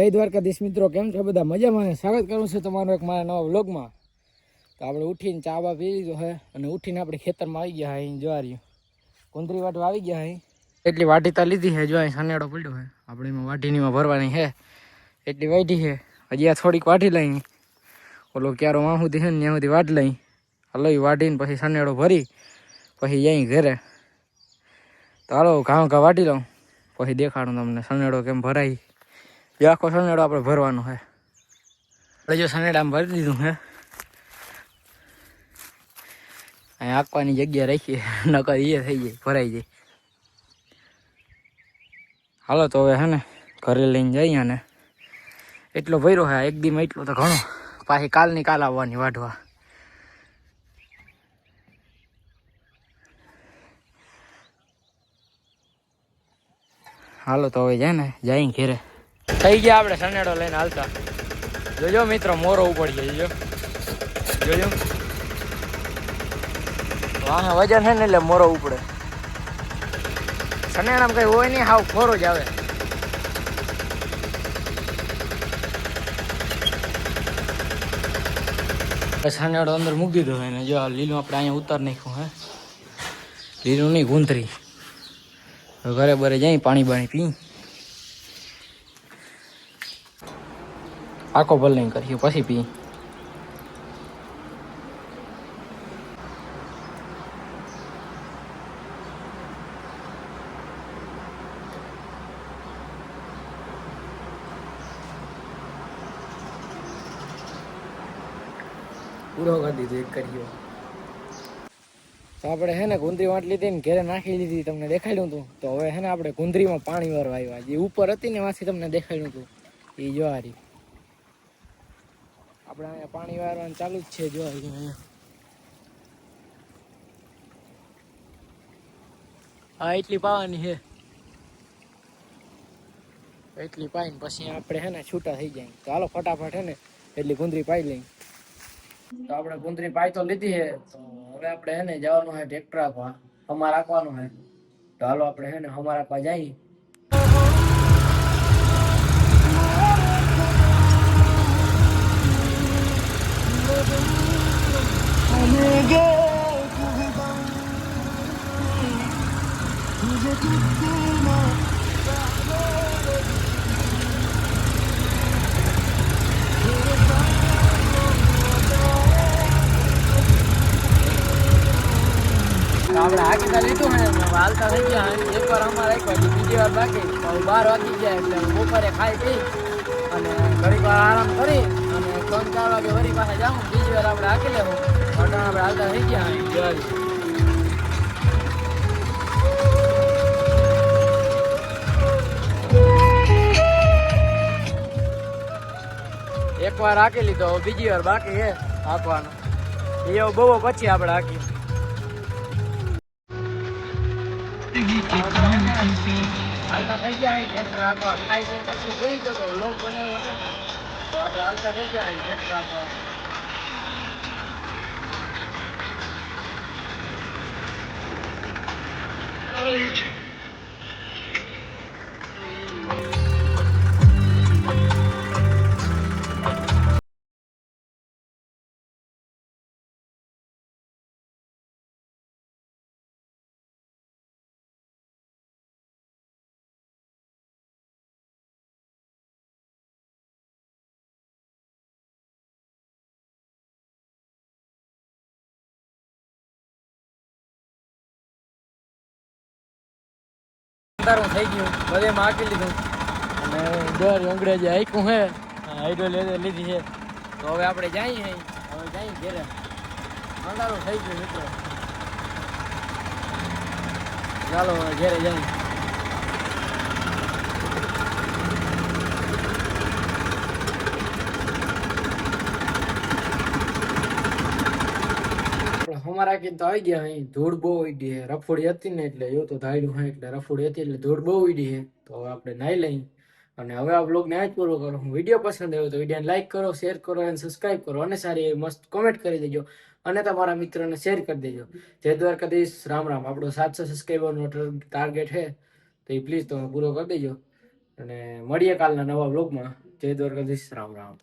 જય દ્વારકાધીશ મિત્રો, કેમ છો બધા? મજામાં ને? સ્વાગત કરું છું તમારું એક મારા નવા વ્લોગમાં. તો આપણે ઉઠીને ચા બા પી લીધો છે અને ઉઠીને આપણે ખેતરમાં આવી ગયા અહીં જ્વારી કુંદરી વાટવા આવી ગયા અહીં. એટલી વાટી તા લીધી છે, જો અહીં સનેડો પડ્યો છે આપણે એમાં વાટીનીમાં ભરવાની છે. એટલી વાટી છે, હજી આ થોડીક વાટી લઈ, ઓલો ક્યારો વાં સુધી છે ને ત્યાં સુધી વાટ લઈ, લઈ વાટીને પછી સનેડો ભરી પછી જઈ ઘરે. તો હાલો ઘા વાટી લઉં પછી દેખાડું તમને સનેડો કેમ ભરાય. એ આખો સનેડો આપણે ભરવાનો છે. આપણે જો સનેડામાં ભરી દીધું છે, અહીં આંકવાની જગ્યા રાખીએ, નકર એ થઈ જાય ભરાઈ જાય. હાલો તો હવે હે ને ઘરે લઈને જઈએ ને એટલો ભર્યો છે એક દીમાં, એટલો તો ઘણો. પાછી કાલની કાલ આવવાની વાઢવા. હાલો તો હવે જાય ને જઈ ઘેરે. થઈ ગયા આપણે સનેડો લઈને હાલતા. જોજો મિત્રો, મોરો ઉપડી જાય. જોજો વાહ વજન છે ને એટલે મોરો ઉપડે. સનેડામાં કઈ હોય નહીં, હાવ ખોરો જ આવે. સનેડો અંદર મૂકી દીધો હોય ને જો લીલું આપણે અહીંયા ઉતાર નાખ્યું હે. લીલું નહીં, ગુંથરી. ઘરે બરે જઈ પાણી બાણી પી આખો ભલ નહીં કરીએ પછી પી. પૂરો કરી દીધો એક કર્યો. તો આપણે હે ને ગુંદરી વાટ લીધી ને ઘરે નાખી લીધી, તમને દેખાડ્યું હતું. તો હવે હે ને આપણે ગુંદરીમાં પાણી વાળવા આવ્યા. જે ઉપર હતી ને વાંથી તમને દેખાડ્યું હતું એ જ્વારી. આપણે અહીંયા પાણી વાળવાનું ચાલુ જ છે. જ્વારી અહીંયા હા એટલી પાવાની છે. એટલી પાઈને પછી આપણે હે ને છૂટા થઈ જાય. તો હાલો ફટાફટ હે ને એટલી ગુંદરી પાઈ લઈ. તો આપણે ગુંદરી પાઈ તો લીધી છે. તો હવે આપણે હે ને જવાનું છે ટ્રેક્ટર આપવા, હમા રાખવાનું છે. તો હાલો આપણે હે ને હમા રાખવા જઈએ. આપણે હાકી લીધું ને હાલતા થઈ ગયા. એક વાર અમારે રાખ્યો, બીજી વાર બાકી. 12 વાગી જાય એટલે બપોરે ખાઈ પી અને ઘડીક વાર આરામ કરી અને 3-4 વાગે વળી પાસે જાઉં. બીજી વાર આપણે હાકી લેવું. અટાણે આપણે હાલતા થઈ ગયા. એક વાર હાકી લીધો, બીજી વાર બાકી છે હાંકવાનો. એ બહુ પછી આપણે હાકી. હાલતા થઈ ગયા ટ્રેક્ટર આપવા. ખાઈ જાય પછી જોઈ તો લોક બનાવ્યો તો આપણે હાલતા થઈ ગયા ટ્રેક્ટર આપવા. અંધારું થઈ ગયું, બધે માકી લીધું અને દર અંગ્રેજી આઈકું હે આઈડો લીધી છે. તો હવે આપણે જઈએ, હવે જઈએ ઘેરે. અંધારું થઈ ગયું મિત્રો, ચાલો હવે ઘેરે જઈએ. અમારા કે તો આવી ગયા. અહીં ધૂળ બહુ ઉડી છે. રફોડી હતી ને એટલે જો તો ધાયડું હોય એટલે રફોડી હતી એટલે ધૂળ બહુ ઉડી છે. તો હવે આપણે નાહી લઈ અને હવે આ બ્લોગને આ જ પૂરો કરો. વિડીયો પસંદ આવ્યો તો વિડીયોને લાઈક કરો, શેર કરો અને સબસ્ક્રાઈબ કરો અને સારી એવી મસ્ત કોમેન્ટ કરી દેજો અને તમારા મિત્રોને શેર કરી દેજો. જય દ્વારકાધીશ, રામ રામ. આપણો 700 સબસ્ક્રાઈબરનો ટાર્ગેટ છે તો એ પ્લીઝ તમે પૂરો કરી દેજો અને મળીએ કાલના નવા બ્લોગમાં. જય દ્વારકાધીશ, રામ રામ.